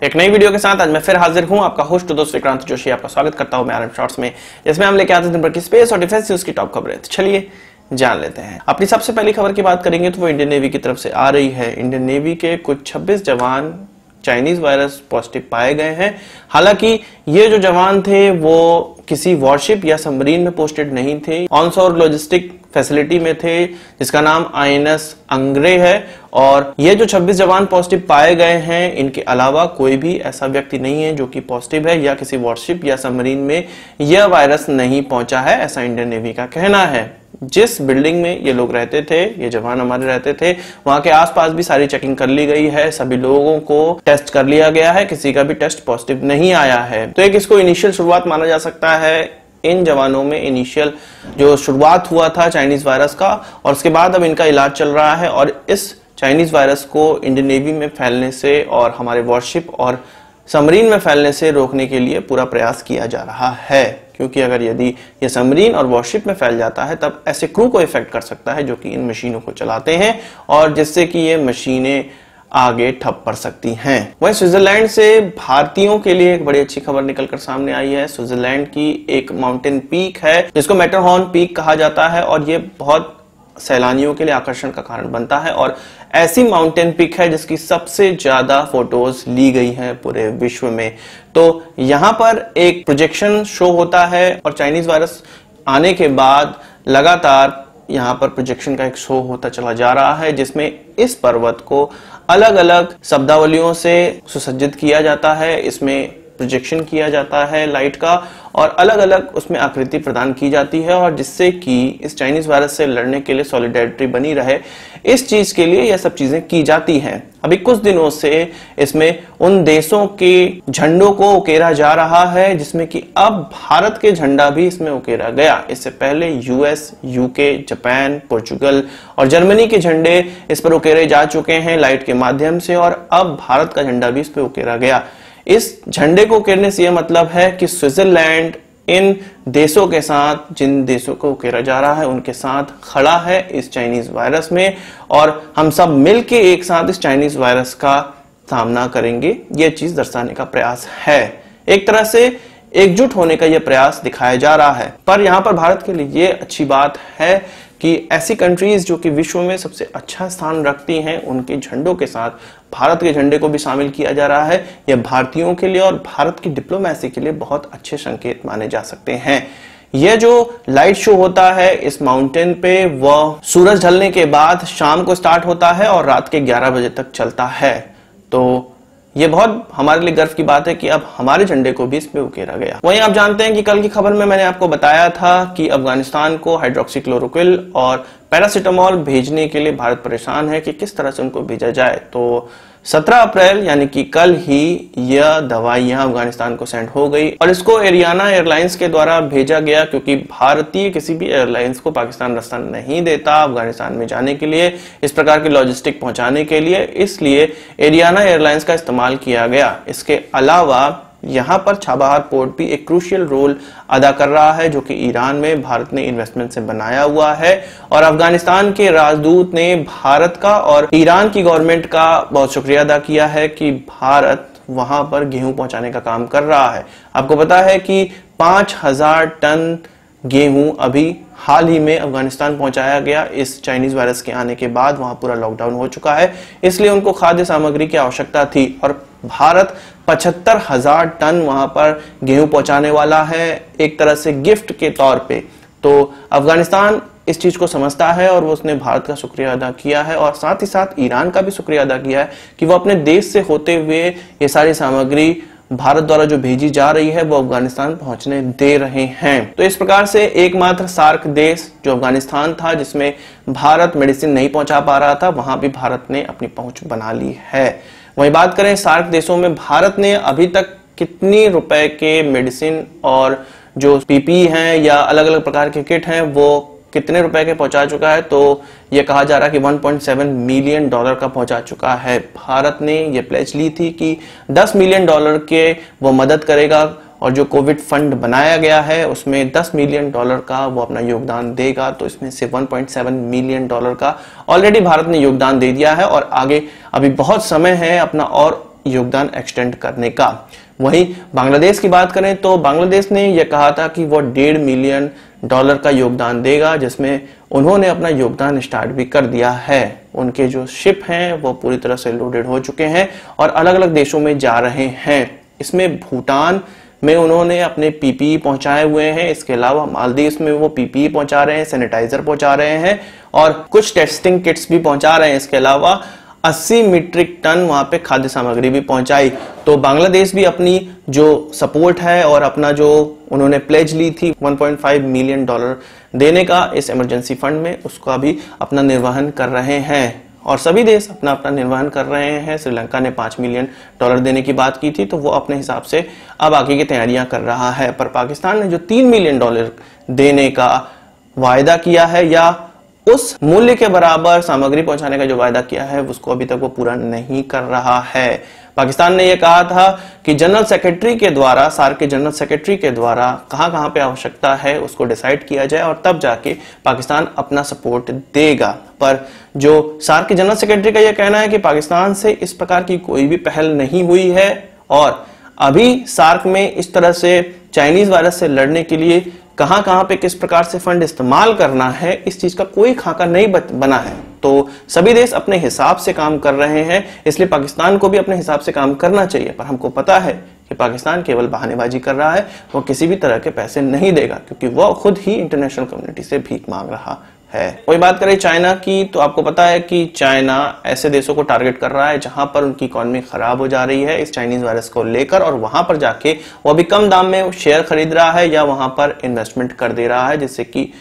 एक नई वीडियो के साथ आज मैं फिर हाजिर हूं। आपका होस्ट दोस्त विक्रांत जोशी आपका स्वागत करता हूं मैं आरएम शॉर्ट्स में, जिसमें हम लेके आते हैं दिन भर की स्पेस और डिफेंस न्यूज की टॉप खबरें। तो चलिए जान लेते हैं। अपनी सबसे पहली खबर की बात करेंगे तो वो इंडियन नेवी की तरफ से आ रही है। इंडियन नेवी के कुछ 26 जवान चाइनीज वायरस पॉजिटिव पाए गए हैं। हालांकि ये जो जवान थे वो किसी वॉरशिप या सबमरीन में पोस्टेड नहीं थे, ऑनशोर लॉजिस्टिक फैसिलिटी में थे जिसका नाम INS अंग्रे है। और ये जो 26 जवान पॉजिटिव पाए गए हैं, इनके अलावा कोई भी ऐसा व्यक्ति नहीं है जो कि पॉजिटिव है या किसी वॉरशिप या सबमरीन में यह वायरस नहीं पहुंचा है, ऐसा इंडियन नेवी का कहना है। जिस बिल्डिंग में ये लोग रहते थे, ये जवान हमारे रहते थे, वहां के आसपास भी सारी चेकिंग कर ली गई है, सभी लोगों को टेस्ट कर लिया गया है, किसी का भी टेस्ट पॉजिटिव नहीं आया है। तो एक इसको इनिशियल शुरुआत माना जा सकता है। इन जवानों में इनिशियल जो शुरुआत हुआ था चाइनीज वायरस का, और उसके बाद अब इनका इलाज चल रहा है। और इस चाइनीज वायरस को इंडियन नेवी में फैलने से और हमारे वॉरशिप और सबमरीन में फैलने से रोकने के लिए पूरा प्रयास किया जा रहा है, क्योंकि अगर यदि ये सबमरीन और वॉरशिप में फैल जाता है तब ऐसे क्रू को इफेक्ट कर सकता है जो कि इन मशीनों को चलाते हैं, और जिससे कि ये मशीनें आगे ठप पड़ सकती हैं। वहीं स्विट्जरलैंड से भारतीयों के लिए एक बड़ी अच्छी खबर निकलकर सामने आई है। स्विट्जरलैंड की एक माउंटेन पीक है जिसको मैटरहॉर्न पीक कहा जाता है, और ये बहुत सैलानियों के लिए आकर्षण का कारण बनता है। और ऐसी माउंटेन पीक है जिसकी सबसे ज्यादा फोटोज ली गई हैं पूरे विश्व में। तो यहां पर एक प्रोजेक्शन शो होता है, और चाइनीज वायरस आने के बाद लगातार यहां पर प्रोजेक्शन का एक शो होता चला जा रहा है, जिसमें इस पर्वत को अलग अलग शब्दावलियों से सुसज्जित किया जाता है। इसमें प्रोजेक्शन किया जाता है लाइट का, और अलग अलग उसमें आकृति प्रदान की जाती है, और जिससे कि इस चाइनीज वायरस से लड़ने के लिए सॉलिडेरिटी बनी रहे, इस चीज के लिए यह सब चीजें की जाती हैं। अभी कुछ दिनों से इसमें उन देशों के झंडों को उकेरा जा रहा है जिसमें कि अब भारत के झंडा भी इसमें उकेरा गया। इससे पहले US, UK, जापान, पोर्चुगल और जर्मनी के झंडे इस पर उकेरे जा चुके हैं लाइट के माध्यम से, और अब भारत का झंडा भी इस पर उकेरा गया। इस झंडे को उकेरने से यह मतलब है कि स्विट्जरलैंड इन देशों के साथ, जिन देशों को उकेरा जा रहा है उनके साथ खड़ा है इस चाइनीज वायरस में, और हम सब मिलके एक साथ इस चाइनीज वायरस का सामना करेंगे। यह चीज दर्शाने का प्रयास है। एक तरह से एकजुट होने का यह प्रयास दिखाया जा रहा है। पर यहां पर भारत के लिए यह अच्छी बात है कि ऐसी कंट्रीज जो कि विश्व में सबसे अच्छा स्थान रखती हैं, उनके झंडों के साथ भारत के झंडे को भी शामिल किया जा रहा है। यह भारतीयों के लिए और भारत की डिप्लोमेसी के लिए बहुत अच्छे संकेत माने जा सकते हैं। यह जो लाइट शो होता है इस माउंटेन पे, वह सूरज ढलने के बाद शाम को स्टार्ट होता है और रात के 11 बजे तक चलता है। तो ये बहुत हमारे लिए गर्व की बात है कि अब हमारे झंडे को भी इस पे उकेरा गया। वहीं आप जानते हैं कि कल की खबर में मैंने आपको बताया था कि अफगानिस्तान को हाइड्रोक्सीक्लोरोक्विन और पैरासीटामोल भेजने के लिए भारत परेशान है कि किस तरह से उनको भेजा जाए। तो 17 अप्रैल यानी कि कल ही यह दवाइयां अफगानिस्तान को सेंड हो गई, और इसको एरियाना एयरलाइंस के द्वारा भेजा गया, क्योंकि भारतीय किसी भी एयरलाइंस को पाकिस्तान रास्ता नहीं देता अफगानिस्तान में जाने के लिए, इस प्रकार की लॉजिस्टिक पहुंचाने के लिए, इसलिए एरियाना एयरलाइंस का इस्तेमाल किया गया। इसके अलावा यहां पर छाबहार पोर्ट भी एक क्रूशियल रोल अदा कर रहा है, जो कि ईरान में भारत ने इन्वेस्टमेंट से बनाया हुआ है। और अफगानिस्तान के राजदूत ने भारत का और ईरान की गवर्नमेंट का बहुत शुक्रिया अदा किया है कि भारत वहां पर गेहूं पहुंचाने का काम कर रहा है। आपको पता है कि 5000 टन गेहूं अभी हाल ही में अफगानिस्तान पहुंचाया गया। इस चाइनीज वायरस के आने के बाद वहां पूरा लॉकडाउन हो चुका है, इसलिए उनको खाद्य सामग्री की आवश्यकता थी, और भारत 75,000 टन वहां पर गेहूं पहुंचाने वाला है, एक तरह से गिफ्ट के तौर पे। तो अफगानिस्तान इस चीज को समझता है और वो उसने भारत का शुक्रिया अदा किया है, और साथ ही साथ ईरान का भी शुक्रिया अदा किया है कि वो अपने देश से होते हुए ये सारी सामग्री भारत द्वारा जो भेजी जा रही है वो अफगानिस्तान पहुंचने दे रहे हैं। तो इस प्रकार से एकमात्र सार्क देश जो अफगानिस्तान था, जिसमें भारत मेडिसिन नहीं पहुंचा पा रहा था, वहां भी भारत ने अपनी पहुंच बना ली है। वहीं बात करें सार्क देशों में, भारत ने अभी तक कितनी रुपए के मेडिसिन और जो PPE हैं या अलग अलग प्रकार के किट हैं वो कितने रुपए के पहुंचा चुका है, तो यह कहा जा रहा है कि $1.7 मिलियन का पहुंचा चुका है। भारत ने यह प्लेज ली थी कि $10 मिलियन के वो मदद करेगा, और जो कोविड फंड बनाया गया है उसमें $10 मिलियन का वो अपना योगदान देगा। तो इसमें से $1.7 मिलियन का ऑलरेडी भारत ने योगदान दे दिया है, और आगे अभी बहुत समय है अपना और योगदान एक्सटेंड करने का। वहीं बांग्लादेश की बात करें तो बांग्लादेश ने यह कहा था कि वो $1.5 मिलियन का योगदान देगा, जिसमें उन्होंने अपना योगदान स्टार्ट भी कर दिया है। उनके जो शिप हैं वो पूरी तरह से लोडेड हो चुके हैं और अलग अलग देशों में जा रहे हैं। इसमें भूटान में उन्होंने अपने पीपीई पहुंचाए हुए हैं, इसके अलावा मालदीव में वो पीपीई पहुंचा रहे हैं, सैनिटाइजर पहुंचा रहे हैं और कुछ टेस्टिंग किट्स भी पहुंचा रहे हैं। इसके अलावा 80 मीट्रिक टन वहां पे खाद्य सामग्री भी पहुंचाई। तो बांग्लादेश भी अपनी जो सपोर्ट है और अपना जो उन्होंने प्लेज ली थी $1.5 मिलियन देने का इस इमरजेंसी फंड में, उसका भी अपना निर्वहन कर रहे हैं और सभी देश अपना अपना निर्वहन कर रहे हैं। श्रीलंका ने $5 मिलियन देने की बात की थी, तो वो अपने हिसाब से अब आगे की तैयारियां कर रहा है। पर पाकिस्तान ने जो $3 मिलियन देने का वायदा किया है या उस मूल्य के बराबर सामग्री पहुंचाने का जो वायदा किया है, उसको अभी तक वो पूरा नहीं कर रहा है। पाकिस्तान ने यह कहा था कि जनरल सेक्रेटरी के द्वारा, सार्क के जनरल सेक्रेटरी के द्वारा कहां पे आवश्यकता है उसको डिसाइड किया जाए और तब जाके पाकिस्तान अपना सपोर्ट देगा। पर जो सार्क के जनरल सेक्रेटरी का यह कहना है कि पाकिस्तान से इस प्रकार की कोई भी पहल नहीं हुई है और अभी सार्क में इस तरह से चाइनीज वायरस से लड़ने के लिए कहां पे किस प्रकार से फंड इस्तेमाल करना है, इस चीज का कोई खाका नहीं बना है। तो सभी देश अपने हिसाब से काम कर रहे हैं, इसलिए पाकिस्तान को भी अपने हिसाब से काम करना चाहिए। पर हमको पता है कि पाकिस्तान केवल बहानेबाजी कर रहा है, वो किसी भी तरह के पैसे नहीं देगा क्योंकि वो खुद ही इंटरनेशनल कम्युनिटी से भीख मांग रहा है। वही बात करें चाइना की, तो आपको पता है कि चाइना ऐसे देशों को टारगेट कर रहा है जहां पर उनकी इकोनॉमी खराब हो जा रही है इस चाइनीज वायरस को लेकर, और वहां पर जाके वो अभी कम दाम में शेयर खरीद रहा है या वहां पर इन्वेस्टमेंट कर दे रहा है, जिससे कि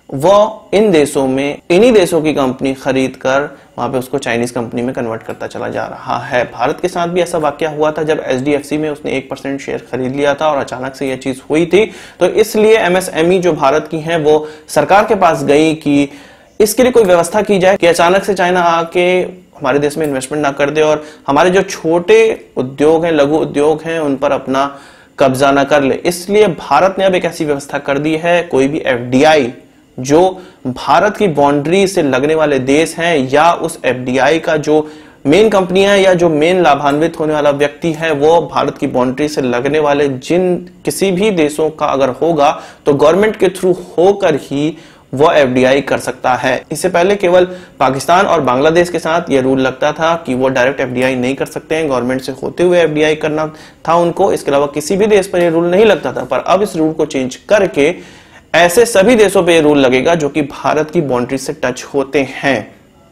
वो इन देशों में इन्हीं देशों की कंपनी खरीद कर वहां पे उसको चाइनीज कंपनी में कन्वर्ट करता चला जा रहा है। भारत के साथ भी ऐसा वाकया हुआ था जब एचडीएफसी में उसने 1% शेयर खरीद लिया था और अचानक से यह चीज हुई थी। तो इसलिए एमएसएमई जो भारत की हैं वो सरकार के पास गई कि इसके लिए कोई व्यवस्था की जाए कि अचानक से चाइना आके हमारे देश में इन्वेस्टमेंट ना कर दे और हमारे जो छोटे उद्योग हैं, लघु उद्योग हैं, उन पर अपना कब्जा ना कर ले। इसलिए भारत ने अब एक ऐसी व्यवस्था कर दी है, कोई भी एफडीआई जो भारत की बाउंड्री से लगने वाले देश हैं या उस एफडीआई का जो मेन कंपनियां या जो मेन लाभान्वित होने वाला व्यक्ति है वो भारत की बाउंड्री से लगने वाले जिन किसी भी देशों का अगर होगा तो गवर्नमेंट के थ्रू होकर ही वो एफडीआई कर सकता है। इससे पहले केवल पाकिस्तान और बांग्लादेश के साथ ये रूल लगता था कि वो डायरेक्ट एफडीआई नहीं कर सकते हैं, गवर्नमेंट से होते हुए एफडीआई करना था उनको। इसके अलावा किसी भी देश पर ये रूल नहीं लगता था, पर अब इस रूल को चेंज करके ऐसे सभी देशों पे ये रूल लगेगा जो कि भारत की बाउंड्री से टच होते हैं।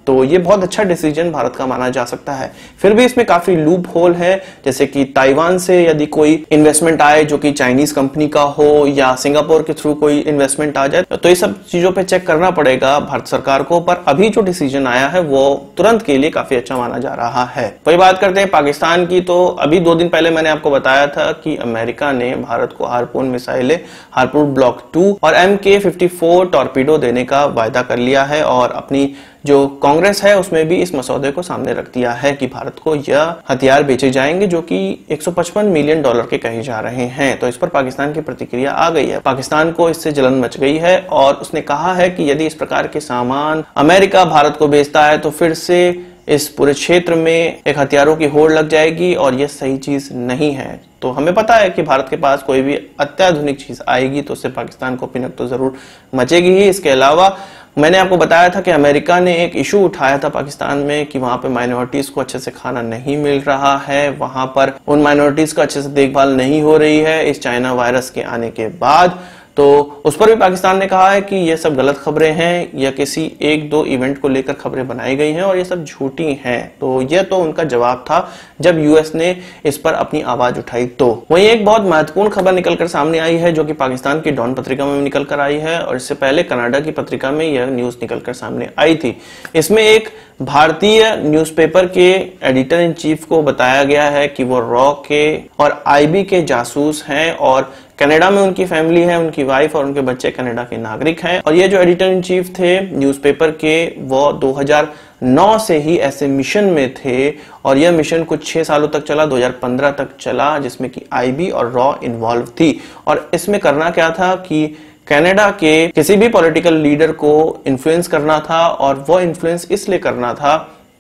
तो ये बहुत अच्छा डिसीजन भारत का माना जा सकता है। फिर भी इसमें काफी लूप होल है, जैसे कि ताइवान से यदि कोई इन्वेस्टमेंट आए जो कि चाइनीज कंपनी का हो या सिंगापुर के थ्रू कोई इन्वेस्टमेंट आ जाए, तो ये सब चीजों पे चेक करना पड़ेगा भारत सरकार को। पर अभी जो डिसीजन आया है वो तुरंत के लिए काफी अच्छा माना जा रहा है। वही बात करते हैं पाकिस्तान की, तो अभी 2 दिन पहले मैंने आपको बताया था कि अमेरिका ने भारत को हार्पून मिसाइलें, हार्पून ब्लॉक 2 और MK-54 टॉर्पीडो देने का वायदा कर लिया है और अपनी जो कांग्रेस है उसमें भी इस मसौदे को सामने रख दिया है कि भारत को यह हथियार बेचे जाएंगे जो कि $155 मिलियन के कहे जा रहे हैं। तो इस पर पाकिस्तान की प्रतिक्रिया आ गई है, पाकिस्तान को इससे जलन मच गई है और उसने कहा है कि यदि इस प्रकार के सामान अमेरिका भारत को बेचता है तो फिर से इस पूरे क्षेत्र में एक हथियारों की होड़ लग जाएगी और यह सही चीज नहीं है। तो हमें पता है कि भारत के पास कोई भी अत्याधुनिक चीज आएगी तो उससे पाकिस्तान को पिनक तो जरूर मचेगी ही। इसके अलावा मैंने आपको बताया था कि अमेरिका ने एक इशू उठाया था पाकिस्तान में कि वहां पे माइनॉरिटीज को अच्छे से खाना नहीं मिल रहा है, वहां पर उन माइनॉरिटीज का अच्छे से देखभाल नहीं हो रही है इस चाइना वायरस के आने के बाद। तो उस पर भी पाकिस्तान ने कहा है कि ये सब गलत खबरें हैं या किसी 1-2 इवेंट को लेकर खबरें बनाई गई हैं और ये सब झूठी हैं। तो यह तो उनका जवाब था जब यूएस ने इस पर अपनी आवाज उठाई। तो वहीं एक बहुत महत्वपूर्ण खबर निकलकर सामने आई है जो कि पाकिस्तान की डॉन पत्रिका में निकल कर आई है और इससे पहले कनाडा की पत्रिका में यह न्यूज निकलकर सामने आई थी। इसमें एक भारतीय न्यूज़पेपर के एडिटर इन चीफ को बताया गया है कि वो रॉ के और आईबी के जासूस हैं और कनाडा में उनकी फैमिली है, उनकी वाइफ और उनके बच्चे कनाडा के नागरिक हैं। और ये जो एडिटर इन चीफ थे न्यूज़पेपर के वो 2009 से ही ऐसे मिशन में थे और यह मिशन कुछ 6 सालों तक चला, 2015 तक चला, जिसमें कि आईबी और रॉ इन्वॉल्व थी। और इसमें करना क्या था कि कनाडा के किसी भी पॉलिटिकल लीडर को इन्फ्लुएंस करना था और वो इन्फ्लुएंस इसलिए करना था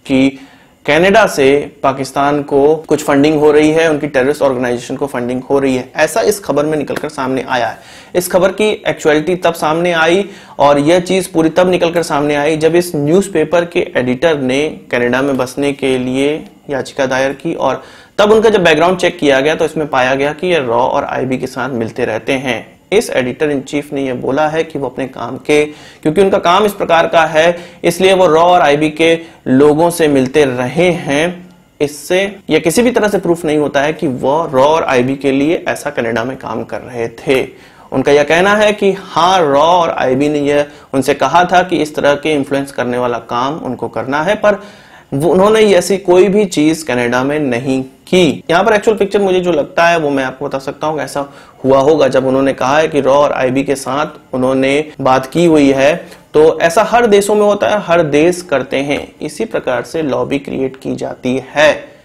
कि कनाडा से पाकिस्तान को कुछ फंडिंग हो रही है, उनकी टेररिस्ट ऑर्गेनाइजेशन को फंडिंग हो रही है, ऐसा इस खबर में निकलकर सामने आया है। इस खबर की एक्चुअलिटी तब सामने आई और यह चीज पूरी तब निकलकर सामने आई जब इस न्यूज़पेपर के एडिटर ने कनाडा में बसने के लिए याचिका दायर की और तब उनका जब बैकग्राउंड चेक किया गया तो इसमें पाया गया कि ये रॉ और आईबी के साथ मिलते रहते हैं। इस एडिटर इन चीफ ने यह बोला है कि वो अपने काम के, क्योंकि उनका काम इस प्रकार का है, इसलिए वो रॉ और आईबी के लोगों से मिलते रहे हैं। इससे यह किसी भी तरह से प्रूफ नहीं होता है कि वो रॉ और आईबी के लिए ऐसा कनाडा में काम कर रहे थे। उनका यह कहना है कि हाँ, रॉ और आईबी ने यह उनसे कहा था कि इस तरह के इन्फ्लुएंस करने वाला काम उनको करना है, पर उन्होंने ऐसी कोई भी चीज कनाडा में नहीं की। यहाँ पर एक्चुअल पिक्चर मुझे जो लगता है वो मैं आपको बता सकता हूँ ऐसा हुआ होगा जब उन्होंने कहा है कि रॉ और आईबी के साथ उन्होंने बात की हुई है। तो ऐसा हर देशों में होता है, हर देश करते हैं, इसी प्रकार से लॉबी क्रिएट की जाती है।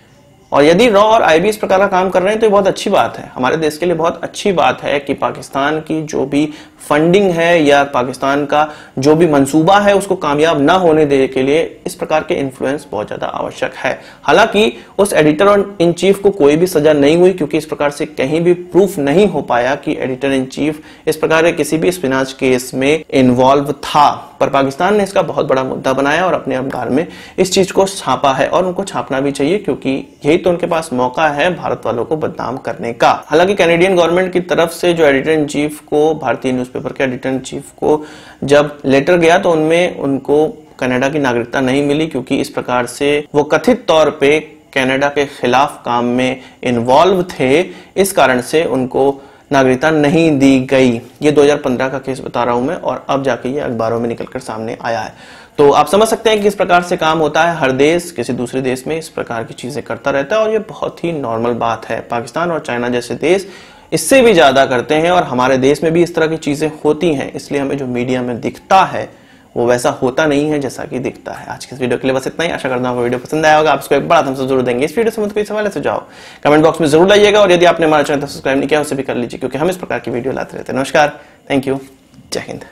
और यदि रॉ और आईबी इस प्रकार का काम कर रहे हैं तो ये बहुत अच्छी बात है, हमारे देश के लिए बहुत अच्छी बात है कि पाकिस्तान की जो भी फंडिंग है या पाकिस्तान का जो भी मंसूबा है उसको कामयाब ना होने देने के लिए इस प्रकार के इन्फ्लुएंस बहुत ज्यादा आवश्यक है। हालांकि उस एडिटर इन चीफ को कोई भी सजा नहीं हुई क्योंकि इस प्रकार से कहीं भी प्रूफ नहीं हो पाया कि एडिटर इन चीफ इस प्रकार के किसी भी स्पिनाच केस में इन्वॉल्व था। पर पाकिस्तान ने इसका बहुत बड़ा मुद्दा बनाया और अपने अखबार में इस चीज को छापा है और उनको छापना भी चाहिए क्योंकि यही तो उनके पास मौका है भारत वालों को बदनाम करने का। हालांकि कैनेडियन गवर्नमेंट की तरफ से जो एडिटर इन चीफ को, भारतीय न्यूज़पेपर के एडिटर इन चीफ को जब लेटर गया तो उनमें उनको कनाडा की नागरिकता नहीं मिली क्योंकि इस प्रकार से वो कथित तौर पे कनाडा के खिलाफ काम में इन्वॉल्व थे, इस कारण से उनको नागरिकता नहीं दी गई। ये 2015 का केस बता रहा हूं मैं और अब जाके ये अखबारों में निकलकर सामने आया है। तो आप समझ सकते हैं कि इस प्रकार से काम होता है, हर देश किसी दूसरे देश में इस प्रकार की चीजें करता रहता है और ये बहुत ही नॉर्मल बात है। पाकिस्तान और चाइना जैसे देश इससे भी ज्यादा करते हैं और हमारे देश में भी इस तरह की चीजें होती हैं, इसलिए हमें जो मीडिया में दिखता है वो वैसा होता नहीं है जैसा कि दिखता है। आज के इस वीडियो के लिए बस इतना ही। आशा करता हूँ वीडियो पसंद आया होगा। आपको एक बड़ा थम्स अप जरूर देंगे। इस वीडियो से मुझे कोई सवाल है सुझाव कमेंट बॉक्स में जरूर लाइएगा और यदि आपने हमारा चैनल सब्सक्राइब नहीं किया उसे भी कर लीजिए क्योंकि हम इस प्रकार की वीडियो लाते रहते हैं। नमस्कार, थैंक यू, जय हिंद।